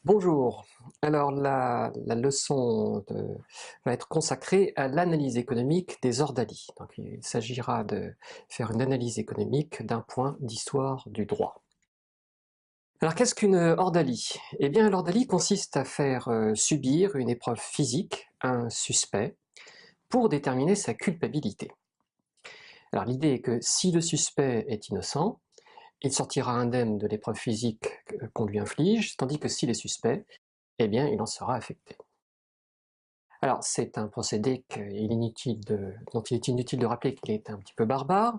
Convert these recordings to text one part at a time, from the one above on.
Bonjour. Alors la leçon va être consacrée à l'analyse économique des ordalies. Donc il s'agira de faire une analyse économique d'un point d'histoire du droit. Alors qu'est-ce qu'une ordalie? Eh bien l'ordalie consiste à faire subir une épreuve physique à un suspect pour déterminer sa culpabilité. Alors l'idée est que si le suspect est innocent, il sortira indemne de l'épreuve physique qu'on lui inflige, tandis que s'il est suspect, eh bien il en sera affecté. Alors c'est un procédé dont il est inutile de rappeler qu'il est un petit peu barbare,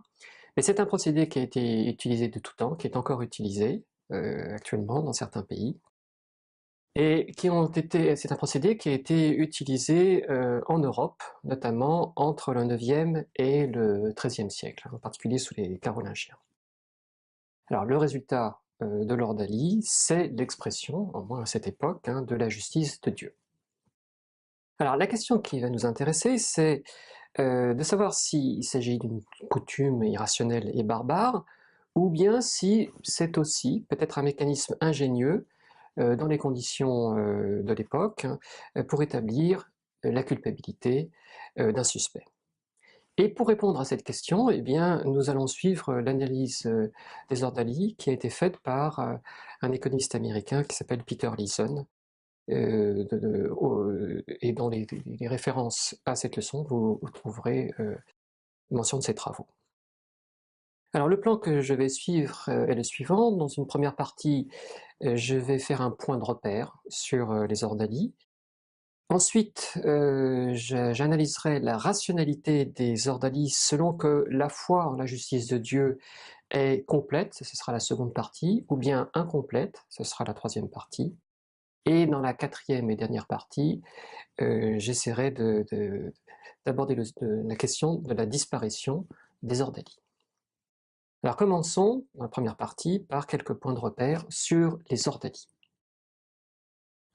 mais c'est un procédé qui a été utilisé de tout temps, qui est encore utilisé actuellement dans certains pays, et c'est un procédé qui a été utilisé en Europe, notamment entre le 9e et le 13e siècle, en particulier sous les Carolingiens. Alors le résultat de l'ordalie, c'est l'expression, au moins à cette époque, de la justice de Dieu. Alors la question qui va nous intéresser, c'est de savoir s'il s'agit d'une coutume irrationnelle et barbare, ou bien si c'est aussi peut-être un mécanisme ingénieux dans les conditions de l'époque pour établir la culpabilité d'un suspect. Et pour répondre à cette question, eh bien, nous allons suivre l'analyse des ordalies qui a été faite par un économiste américain qui s'appelle Peter Leeson, et dans les références à cette leçon, vous trouverez mention de ses travaux. Alors le plan que je vais suivre est le suivant. Dans une première partie, je vais faire un point de repère sur les ordalies. Ensuite, j'analyserai la rationalité des ordalies selon que la foi en la justice de Dieu est complète, ce sera la seconde partie, ou bien incomplète, ce sera la troisième partie. Et dans la quatrième et dernière partie, j'essaierai d'aborder la question de la disparition des ordalies. Alors commençons, dans la première partie, par quelques points de repère sur les ordalies.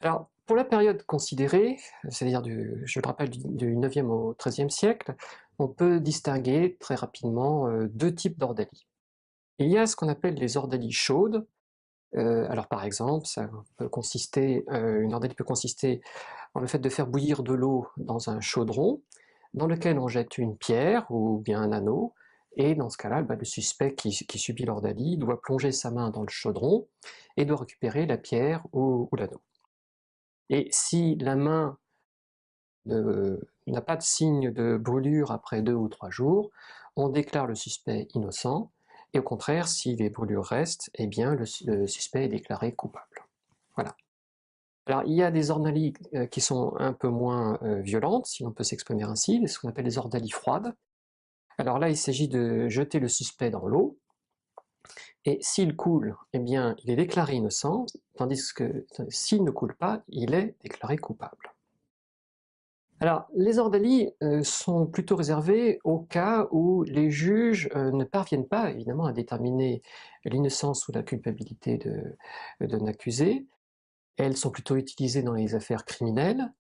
Alors, pour la période considérée, c'est-à-dire, je le rappelle, du 9e au 13e siècle, on peut distinguer très rapidement deux types d'ordalies. Il y a ce qu'on appelle les ordalies chaudes. Alors par exemple, une ordalie peut consister en le fait de faire bouillir de l'eau dans un chaudron, dans lequel on jette une pierre ou bien un anneau, et dans ce cas-là, le suspect qui subit l'ordalie doit plonger sa main dans le chaudron et doit récupérer la pierre ou l'anneau. Et si la main n'a pas de signe de brûlure après 2 ou 3 jours, on déclare le suspect innocent, et au contraire, si les brûlures restent, eh bien le suspect est déclaré coupable. Voilà. Alors il y a des ordalies qui sont un peu moins violentes, si l'on peut s'exprimer ainsi, ce qu'on appelle les ordalies froides. Alors là, il s'agit de jeter le suspect dans l'eau, et s'il coule, eh bien il est déclaré innocent, tandis que s'il ne coule pas, il est déclaré coupable. Alors, les ordalies sont plutôt réservées au cas où les juges ne parviennent pas, évidemment, à déterminer l'innocence ou la culpabilité d'un accusé. Elles sont plutôt utilisées dans les affaires criminelles,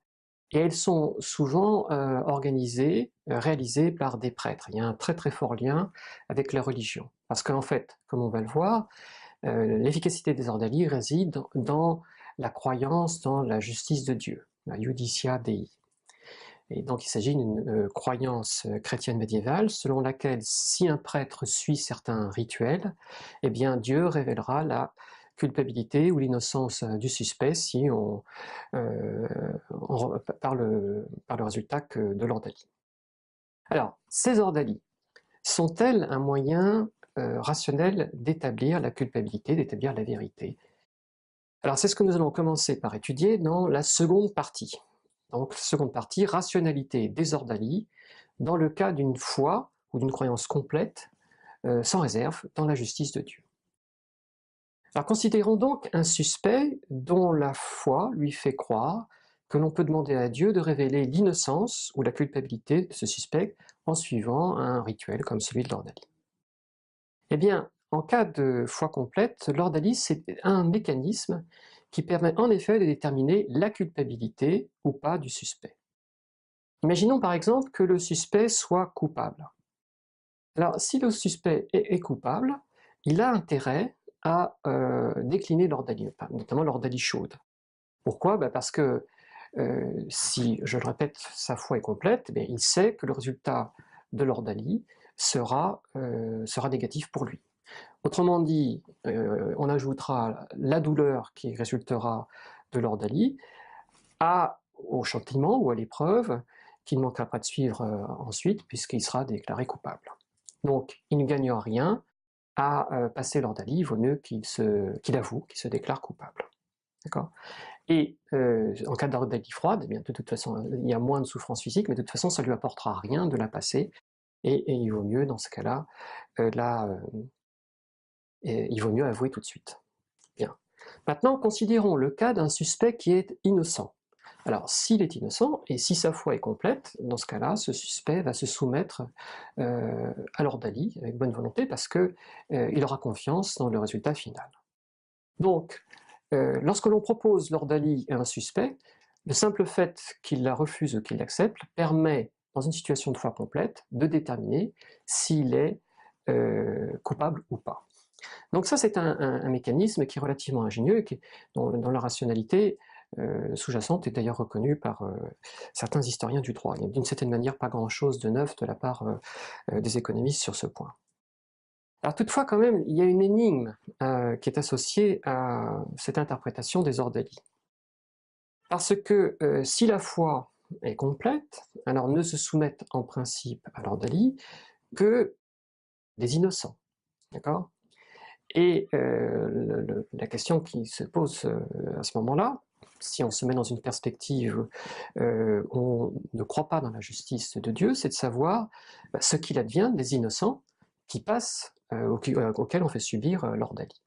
et elles sont souvent organisées, réalisées par des prêtres. Il y a un très très fort lien avec la religion. Parce qu'en fait, comme on va le voir, l'efficacité des ordalies réside dans la croyance dans la justice de Dieu, la iudicia Dei. Et donc il s'agit d'une croyance chrétienne médiévale selon laquelle si un prêtre suit certains rituels, eh bien Dieu révélera la culpabilité ou l'innocence du suspect si euh, par le résultat de l'ordalie. Alors, ces ordalies sont-elles un moyen rationnel d'établir la culpabilité, d'établir la vérité? Alors c'est ce que nous allons commencer par étudier dans la seconde partie. Donc, seconde partie, rationalité des ordalies, dans le cas d'une foi ou d'une croyance complète, sans réserve, dans la justice de Dieu. Alors considérons donc un suspect dont la foi lui fait croire que l'on peut demander à Dieu de révéler l'innocence ou la culpabilité de ce suspect en suivant un rituel comme celui de l'ordalie. Eh bien, en cas de foi complète, l'ordalie, c'est un mécanisme qui permet en effet de déterminer la culpabilité ou pas du suspect. Imaginons par exemple que le suspect soit coupable. Alors, si le suspect est coupable, il a intérêt à décliner l'ordalie, notamment l'ordalie chaude. Pourquoi? Parce que si, je le répète, sa foi est complète, eh il sait que le résultat de l'ordalie sera négatif pour lui. Autrement dit, on ajoutera la douleur qui résultera de l'ordalie au châtiment ou à l'épreuve qu'il ne manquera pas de suivre ensuite, puisqu'il sera déclaré coupable. Donc il ne gagne rien à passer l'ordalie, il vaut mieux qu'il avoue, qu'il se déclare coupable. D'accord? Et en cas d'ordalie froide, eh bien, de toute façon, il y a moins de souffrance physique, mais de toute façon, ça ne lui apportera rien de la passer, et il vaut mieux, dans ce cas-là, il vaut mieux avouer tout de suite. Bien. Maintenant, considérons le cas d'un suspect qui est innocent. Alors, s'il est innocent, et si sa foi est complète, dans ce cas-là, ce suspect va se soumettre à l'ordalie avec bonne volonté, parce qu'il aura confiance dans le résultat final. Donc, lorsque l'on propose l'ordalie à un suspect, le simple fait qu'il la refuse ou qu'il l'accepte permet, dans une situation de foi complète, de déterminer s'il est coupable ou pas. Donc ça, c'est un mécanisme qui est relativement ingénieux et dont la rationalité sous-jacente est d'ailleurs reconnue par certains historiens du droit. Il n'y a d'une certaine manière pas grand-chose de neuf de la part des économistes sur ce point. Alors toutefois, quand même, il y a une énigme qui est associée à cette interprétation des ordalies. Parce que si la foi est complète, alors ne se soumettent en principe à l'ordalie que des innocents. D'accord? Et la question qui se pose à ce moment-là, si on se met dans une perspective où on ne croit pas dans la justice de Dieu, c'est de savoir ce qu'il advient des innocents qui passent, auxquels on fait subir l'ordalie.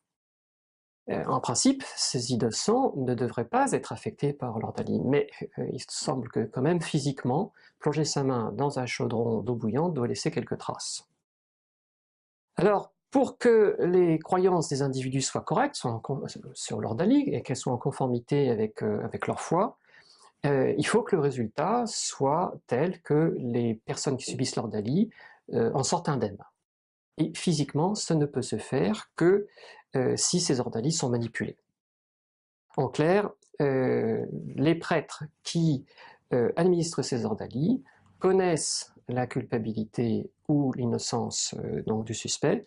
En principe, ces innocents ne devraient pas être affectés par l'ordalie, mais il semble que quand même physiquement, plonger sa main dans un chaudron d'eau bouillante doit laisser quelques traces. Alors, pour que les croyances des individus soient correctes sur l'ordalie et qu'elles soient en conformité avec leur foi, il faut que le résultat soit tel que les personnes qui subissent l'ordalie en sortent indemnes. Et physiquement, ça ne peut se faire que si ces ordalies sont manipulées. En clair, les prêtres qui administrent ces ordalies connaissent la culpabilité ou l'innocence du suspect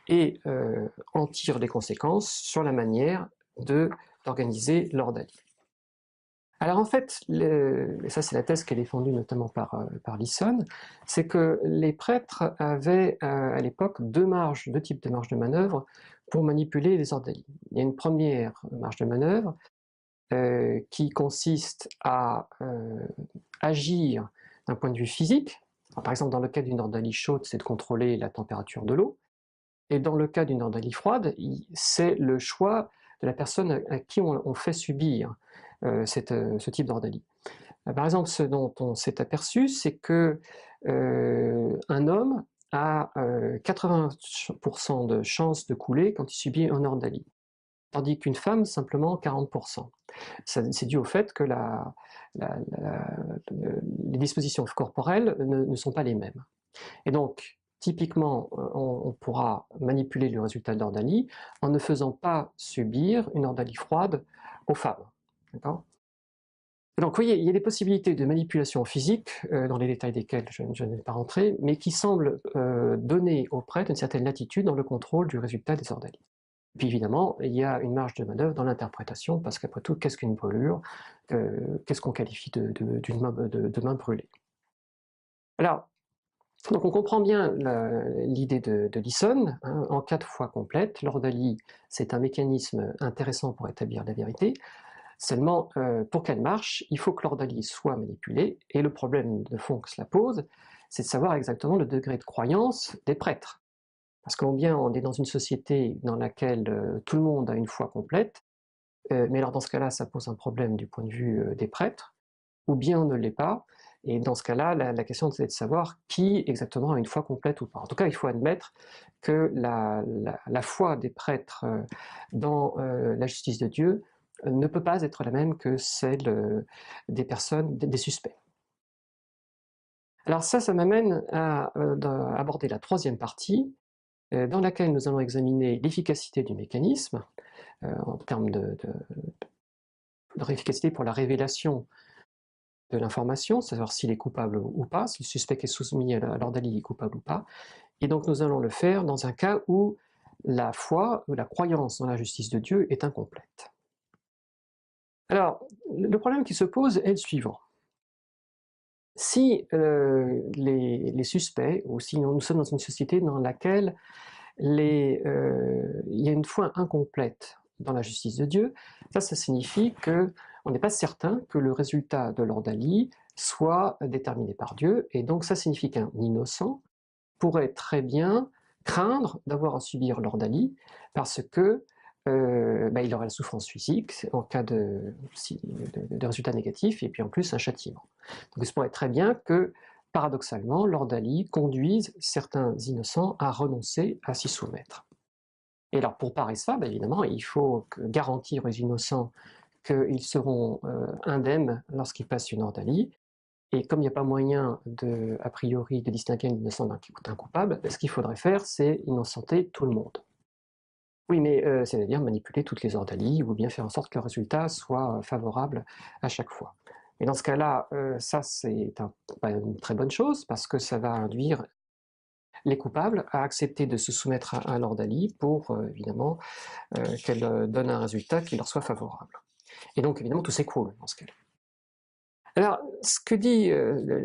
et en tirent les conséquences sur la manière d'organiser l'ordalie. Alors en fait, et ça c'est la thèse qui est défendue notamment par Lisson, c'est que les prêtres avaient à l'époque deux types de marges de manœuvre pour manipuler les ordalies. Il y a une première marge de manœuvre qui consiste à agir d'un point de vue physique. Alors, par exemple, dans le cas d'une ordalie chaude, c'est de contrôler la température de l'eau. Et dans le cas d'une ordalie froide, c'est le choix de la personne à qui on fait subir ce type d'ordalie. Par exemple, ce dont on s'est aperçu, c'est que un homme a 80% de chances de couler quand il subit une ordalie, tandis qu'une femme, simplement 40%. C'est dû au fait que les dispositions corporelles ne sont pas les mêmes. Et donc, typiquement, on pourra manipuler le résultat de l'ordalie en ne faisant pas subir une ordalie froide aux femmes. D'accord ? Donc, vous voyez, il y a des possibilités de manipulation physique, dans les détails desquels je ne vais pas rentrer, mais qui semblent donner aux prêtres une certaine latitude dans le contrôle du résultat des ordalies. Puis évidemment, il y a une marge de manœuvre dans l'interprétation, parce qu'après tout, qu'est-ce qu'une brûlure? Qu'est-ce qu'on qualifie de main brûlée? Alors, donc on comprend bien l'idée de Lisson, hein, en cas de foi complète, l'ordalie, c'est un mécanisme intéressant pour établir la vérité. Seulement, pour qu'elle marche, il faut que l'ordalie soit manipulée, et le problème de fond que cela pose, c'est de savoir exactement le degré de croyance des prêtres. Parce qu'on bien on est dans une société dans laquelle tout le monde a une foi complète, mais alors dans ce cas-là, ça pose un problème du point de vue des prêtres, ou bien on ne l'est pas, et dans ce cas-là, la question c'est de savoir qui exactement a une foi complète ou pas. En tout cas, il faut admettre que la foi des prêtres dans la justice de Dieu ne peut pas être la même que celle des personnes, des suspects. Alors ça m'amène à aborder la troisième partie, dans laquelle nous allons examiner l'efficacité du mécanisme, en termes leur efficacité pour la révélation de l'information, savoir s'il est coupable ou pas, si le suspect est soumis à l'ordre d'Ali est coupable ou pas. Et donc nous allons le faire dans un cas où la foi ou la croyance dans la justice de Dieu est incomplète. Alors, le problème qui se pose est le suivant. Si les suspects, ou si nous sommes dans une société dans laquelle il y a une foi incomplète dans la justice de Dieu, ça signifie qu'on n'est pas certain que le résultat de l'ordre d'Ali soit déterminé par Dieu, et donc ça signifie qu'un innocent pourrait très bien craindre d'avoir à subir l'ordre d'Ali, parce que il aurait la souffrance physique en cas de résultat négatif, et puis en plus un châtiment. Donc il se pourrait très bien que, paradoxalement, l'ordre d'Ali conduise certains innocents à renoncer à s'y soumettre. Et alors pour parer ça, évidemment, il faut garantir aux innocents qu'ils seront indemnes lorsqu'ils passent une ordre d'Ali, et comme il n'y a pas moyen a priori de distinguer un innocent d'un coupable, ce qu'il faudrait faire, c'est innocenter tout le monde. Oui, mais c'est-à-dire manipuler toutes les ordres d'Ali, ou bien faire en sorte que le résultat soit favorable à chaque fois. Et dans ce cas-là, ça c'est pas une très bonne chose, parce que ça va induire les coupables à accepter de se soumettre à l'ordre d'Ali pour, évidemment, qu'elle donne un résultat qui leur soit favorable. Et donc, évidemment, tout s'écroule dans ce cas-là. Alors, ce que dit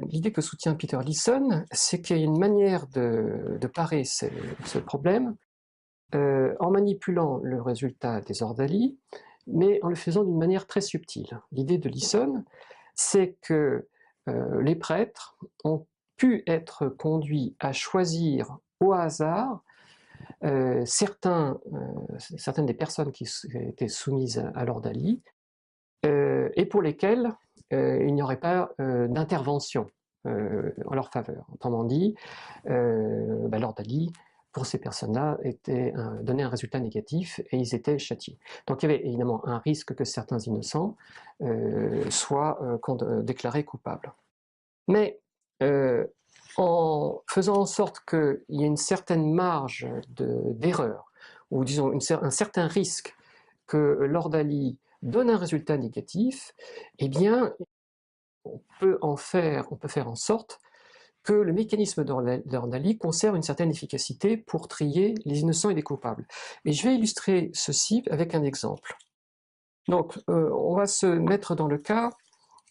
l'idée que soutient Peter Leeson, c'est qu'il y a une manière de parer ce problème en manipulant le résultat des ordres d'Ali, mais en le faisant d'une manière très subtile. L'idée de Leeson, c'est que les prêtres ont pu être conduits à choisir au hasard certaines des personnes qui étaient soumises à l'ordre d'Ali, et pour lesquelles il n'y aurait pas d'intervention en leur faveur. Autrement dit, l'ordre d'Ali, pour ces personnes-là, donnait un résultat négatif et ils étaient châtiés. Donc il y avait évidemment un risque que certains innocents soient déclarés coupables. Mais en faisant en sorte qu'il y ait une certaine marge d'erreur, ou disons un certain risque que l'ordre d'Ali donne un résultat négatif, eh bien, on peut faire en sorte que le mécanisme d'ordre d'Ali conserve une certaine efficacité pour trier les innocents et les coupables. Et je vais illustrer ceci avec un exemple. Donc, on va se mettre dans le cas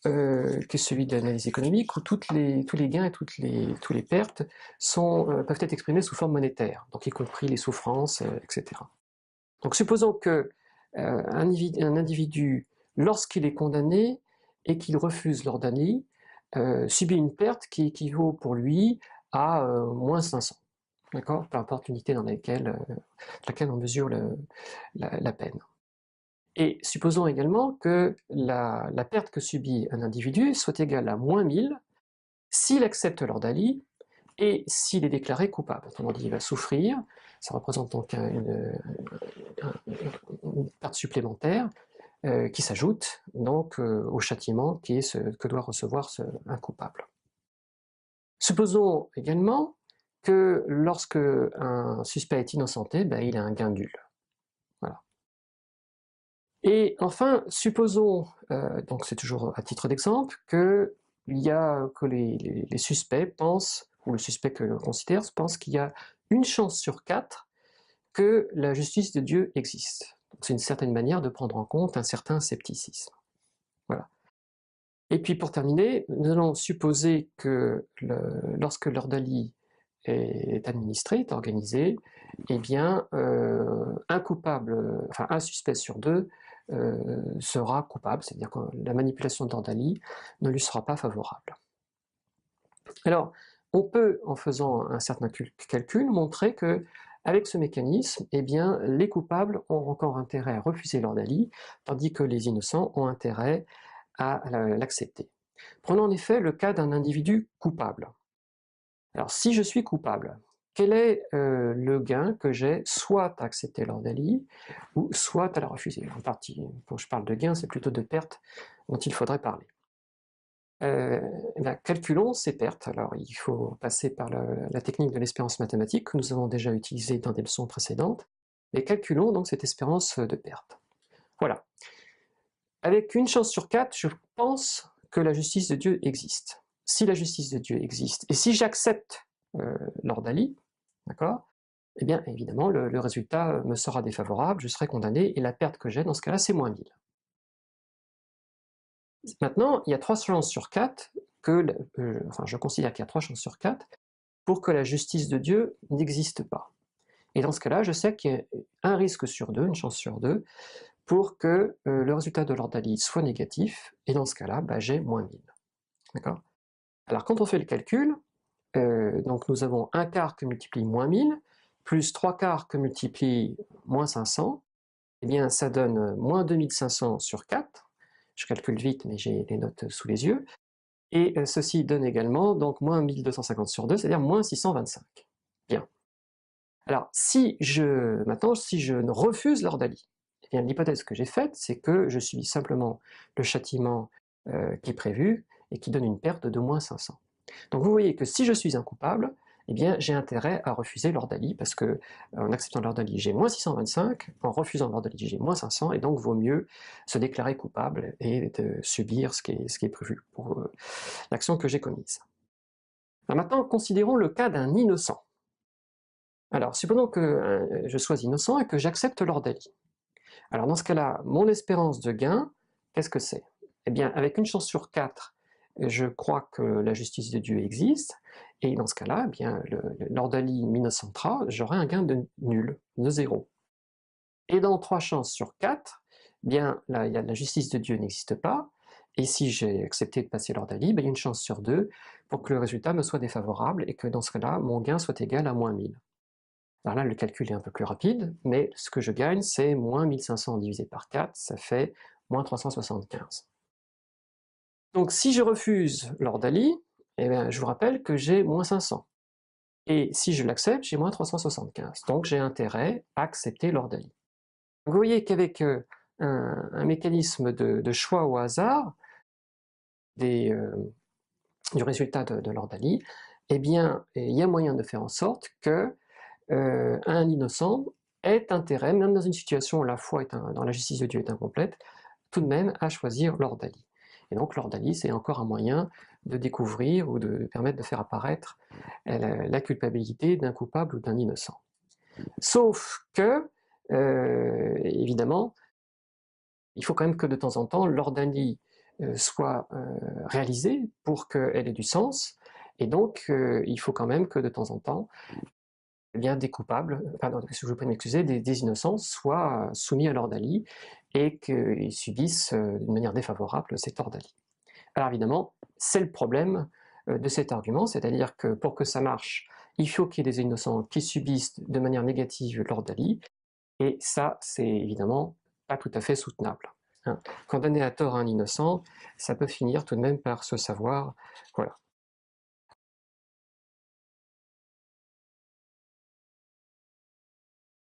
qui est celui de l'analyse économique, où tous les gains et tous les pertes peuvent être exprimés sous forme monétaire, donc y compris les souffrances, etc. Donc supposons que un individu, lorsqu'il est condamné et qu'il refuse l'ordre d'Ali, subit une perte qui équivaut pour lui à moins 500, d'accord, peu importe l'unité dans laquelle on mesure la peine. Et supposons également que la perte que subit un individu soit égale à moins 1000 s'il accepte l'ordre d'Ali et s'il est déclaré coupable. Autrement dit, il va souffrir, ça représente donc une perte supplémentaire qui s'ajoute donc au châtiment qui est ce que doit recevoir un coupable. Supposons également que lorsque un suspect est innocenté, il a un gain nul. Voilà. Et enfin, supposons, donc c'est toujours à titre d'exemple, que les suspects pensent, ou le suspect que l'on considère pense qu'il y a une chance sur 4 que la justice de Dieu existe. C'est une certaine manière de prendre en compte un certain scepticisme. Voilà. Et puis pour terminer, nous allons supposer que lorsque l'ordre d'Ali est administré, est organisé, eh bien un suspect sur 2 sera coupable, c'est-à-dire que la manipulation de l'ordre d'Ali ne lui sera pas favorable. Alors, on peut, en faisant un certain calcul, montrer que avec ce mécanisme, eh bien, les coupables ont encore intérêt à refuser l'ordre d'Ali, tandis que les innocents ont intérêt à l'accepter. Prenons en effet le cas d'un individu coupable. Alors, si je suis coupable, quel est le gain que j'ai soit à accepter l'ordre d'Ali, ou soit à la refuser? En partie, quand je parle de gain, c'est plutôt de pertes dont il faudrait parler. Calculons ces pertes. Alors, il faut passer par la technique de l'espérance mathématique que nous avons déjà utilisée dans des leçons précédentes, mais calculons donc cette espérance de perte. Voilà. avec une chance sur 4, je pense que la justice de Dieu existe. Si la justice de Dieu existe, et si j'accepte l'ordalie, d'accord, eh bien évidemment le résultat me sera défavorable, je serai condamné, et la perte que j'ai dans ce cas-là, c'est moins 1000. Maintenant, il y a 3 chances sur 4 que, enfin je considère qu'il y a 3 chances sur 4 pour que la justice de Dieu n'existe pas. Et dans ce cas-là, je sais qu'il y a un risque sur 2, une chance sur 2, pour que le résultat de l'ordalie soit négatif, et dans ce cas-là, bah, j'ai moins 1000. D'accord? Alors quand on fait le calcul, donc nous avons un quart que multiplie moins 1000, plus 3 quarts que multiplie moins 500, eh bien ça donne moins 2500 sur 4, je calcule vite mais j'ai les notes sous les yeux, et ceci donne également donc moins 1250 sur 2, c'est-à-dire moins 625. Bien. Alors maintenant, si je ne refuse l'ordalie, eh bien l'hypothèse que j'ai faite, c'est que je subis simplement le châtiment qui est prévu et qui donne une perte de moins 500. Donc vous voyez que si je suis un coupable, eh bien j'ai intérêt à refuser l'ordalie, parce que en acceptant l'ordalie j'ai moins 625, en refusant l'ordalie j'ai moins 500, et donc vaut mieux se déclarer coupable et de subir ce qui est prévu pour l'action que j'ai commise. Alors maintenant, considérons le cas d'un innocent. Alors, supposons que je sois innocent et que j'accepte l'ordalie. Alors dans ce cas-là, mon espérance de gain, qu'est-ce que c'est? Eh bien, avec une chance sur 4, je crois que la justice de Dieu existe, et dans ce cas-là, eh bien, l'ordalie minocentrat, j'aurai un gain de nul, de 0. Et dans 3 chances sur 4, eh bien, là, la justice de Dieu n'existe pas, et si j'ai accepté de passer l'ordalie, ben, il y a une chance sur 2 pour que le résultat me soit défavorable, et que dans ce cas-là, mon gain soit égal à moins 1000. Alors là, le calcul est un peu plus rapide, mais ce que je gagne, c'est moins 1500 divisé par 4, ça fait moins 375. Donc si je refuse l'ordalie, eh bien, je vous rappelle que j'ai moins 500. Et si je l'accepte, j'ai moins 375. Donc j'ai intérêt à accepter l'ordalie. Vous voyez qu'avec un mécanisme de choix au hasard du résultat de l'ordalie, eh bien, il y a moyen de faire en sorte que un innocent ait intérêt, même dans une situation où la foi dans la justice de Dieu est incomplète, tout de même à choisir l'ordalie. Et donc l'ordalie, c'est encore un moyen de découvrir ou de permettre de faire apparaître la culpabilité d'un coupable ou d'un innocent. Sauf que, évidemment, il faut quand même que de temps en temps, l'ordalie soit réalisée pour qu'elle ait du sens, et donc il faut quand même que de temps en temps, eh bien, des coupables, pardon, je vous prie de m'excuser, des innocents soient soumis à l'ordalie et qu'ils subissent d'une manière défavorable cette ordalie. Alors évidemment, c'est le problème de cet argument, c'est-à-dire que pour que ça marche, il faut qu'il y ait des innocents qui subissent de manière négative l'ordalie, et ça, c'est évidemment pas tout à fait soutenable. Hein. Condamner à tort un innocent, ça peut finir tout de même par se savoir, voilà,